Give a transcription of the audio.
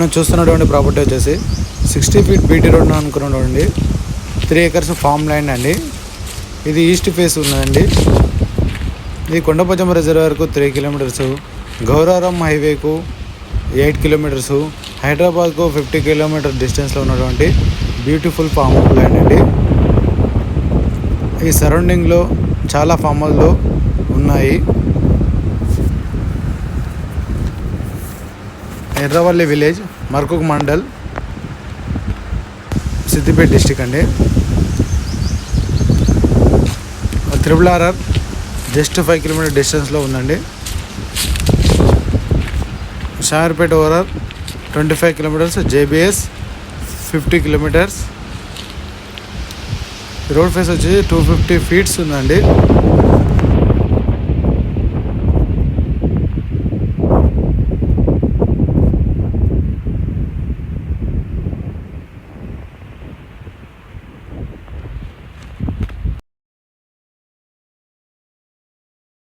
మనం చూస్తున్నటువంటి ప్రాపర్టీ వచ్చేసి 60 ఫీట్ బీటీ రోడ్ అనుకున్నాండి. 3 acres ఫామ్ ల్యాండ్ అండి. ఇది ఈస్ట్ ఫేస్ ఉన్నదండి. ఇది కొండపోచమ్మ రిజర్వాయర్కు 3 kilometers, గౌరారం హైవేకు 8 kilometers, హైదరాబాద్కు 50 kilometer డిస్టెన్స్లో ఉన్నటువంటి బ్యూటిఫుల్ ఫామ్ ల్యాండ్ అండి. ఈ సరౌండింగ్లో చాలా ఫామ్ హౌస్లు ఉన్నాయి. Erravalli village, Markook mandal, Siddipet district అండి. RRR జస్ట్ 5 kilometer డిస్టెన్స్లో ఉందండి. షార్పేట overall 25 kilometers, JBS 50 kilometers. Road face వచ్చి 250 feet ఉందండి.